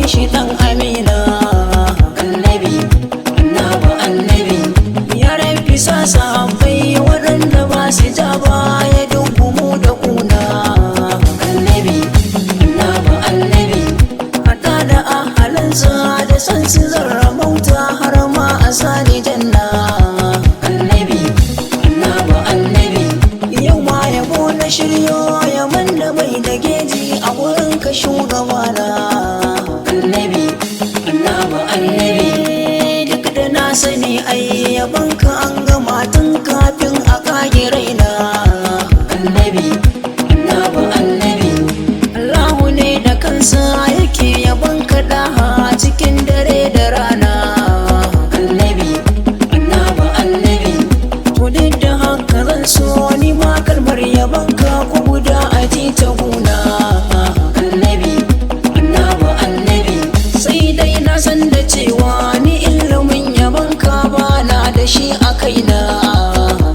shi dan amina. Annabi, annabi, annabi, ya rafi sa sahabbai waɗanda ba su ja baya dungumu da kuna. Annabi, annabi, annabi, haɗa da ahalansa da san su zarra mauta har ma a sani janna. Annabi, annabi, annabi, yau ma yabo na shiryo ya manna bai da geji a wurin ka shugabana. Annabi, annabi, annabi, duk da na sani ai yabanka an gama tun kafin a kage raina. Annabi, annabi, annabi, Allahu ne da kansa yake yabanka daha cikin dare da rana. Annabi, annabi, annabi, to duk da haka zan so ni ma kalmar yabanka ku guda a ji ta guna. Annabi, annabi, annabi, sai dai na san da cewa ni ilimin yabanka ba na da shi a kaina.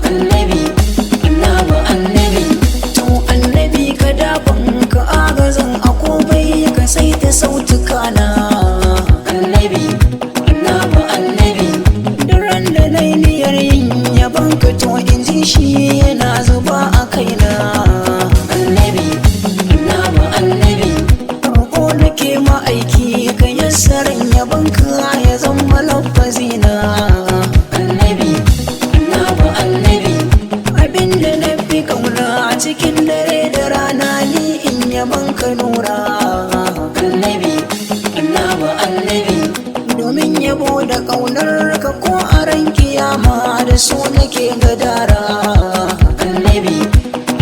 Annabi, annabi, annabi, to annabi ka daban ka agazan a komai ka sai ta sautuka na. Annabi, annabi, annabi, duran da na yi niyyar yin yabanka to in ji shi yana zuba a kaina. Annabi, annabi, annabi, roƙo nake ma'aiki ka yassaran yabanka ya zama lafazina. Annabi, annabi, annabi, abinda na fi kauna a cikin dare da rana ni in yabanka nura. Annabi, annabi, annabi, domin yabo da ƙaunar ka ko a ran kiyama da su nake gadara. Annabi,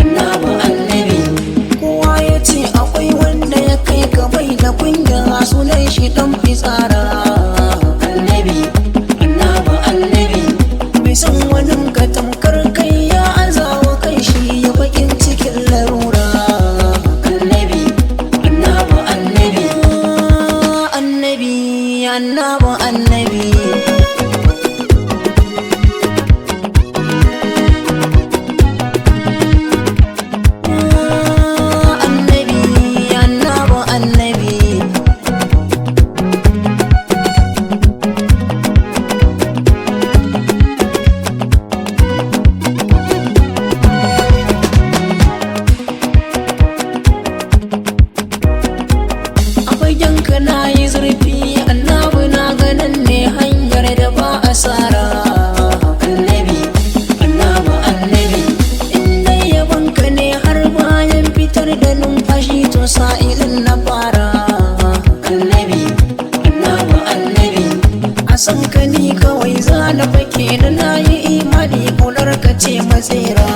annabi, annabi, kowa ya ce akwai wanda ya kai ka bai da kunya sunan shi dan fitsara. Annabi, annabi, annabi, mai san wani ka tamkar kai ya azawa kai shi ya bakin cikin larura. Annabi, annabi, annabi, annabi, annabi, annabi, ka na yi zurfi annabi na ganin ne hanyar da ba asara. Annabi, annabi, annabi, inda yabanka ne har bayan fitar da numfashi to sa'ilin na fara. Annabi, annabi, annabi, a san ka ni kawai za na fake da na yi imani kular ka ce matsira.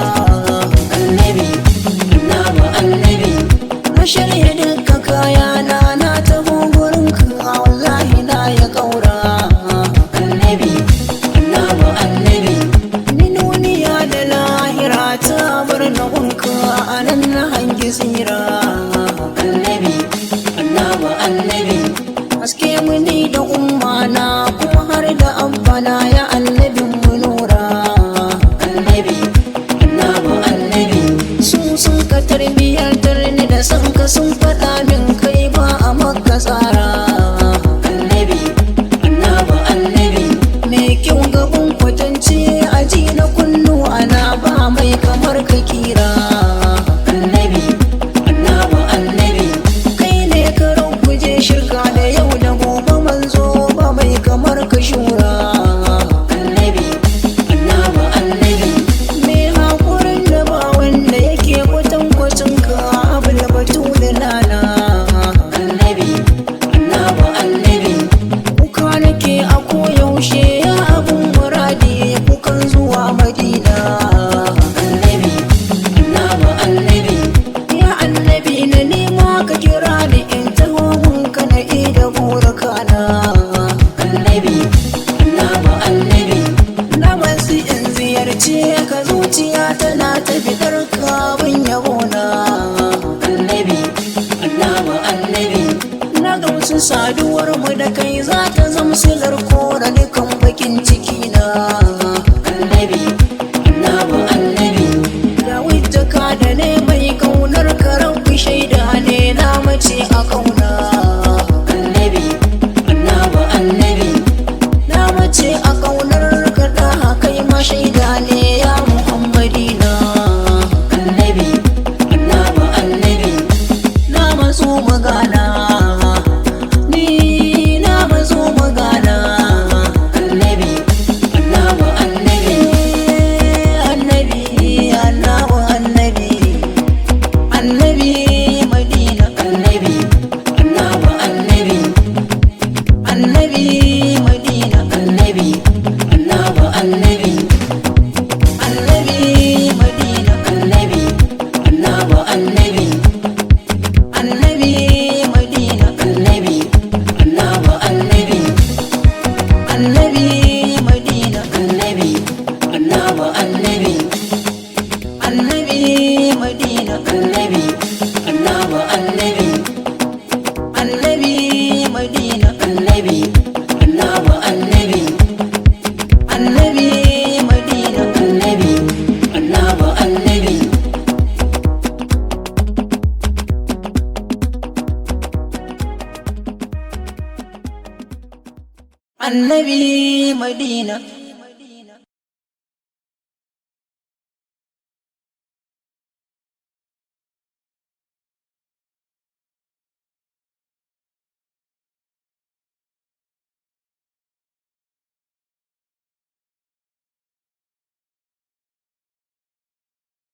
Annabi, annabi, annabi, mashirya duka kaya na taho gurinka wallahi na ya kaura. Annabi, annabi, annabi, ni duniya da lahira ta bar na gunka a nan na hangi tsira. Annabi, annabi, annabi, haske muni da umma na kuma har da amfana ya annabin mu nura. Annabi, annabi, annabi, sun ka tarbiyyantar ni da san ka sun faɗa min kai ba a maka tsara. Annabi, annabi, annabi, mai kyau gaban kwatance aji na kunnuwa na ba mai kamar ka kira. Annabi, annabi, annabi, kai ne ka rubuje shirka da yau da gobe manzo ba mai kamar ka shura. Annabi, annabi, annabi, mai haƙurin da ba wanda yake kwatankwacin ka abul batu da nana. Annabi, annabi, annabi, kuka nake a koyaushe ya abun muradi kukan zuwa madina. Annabi, annabi, annabi, ya annabi na nema ka kira ni in taho gunka na ida burkana. Annabi, annabi, annabi, na masu in ziyarce ka zuciya tana ta fitar kabin yabona. Annabi, annabi, annabi, na gamsu saduwar mu da kai za ta zama silar kora dukan bakin ciki na. Annabi, annabi, annabi, da wujjaka da ne mai kaunar karan shaida ne na mace a kauna. Annabi, annaba annabi annabi madina annabi annaba annabi annabi madina annabi annaba annabi annabi madina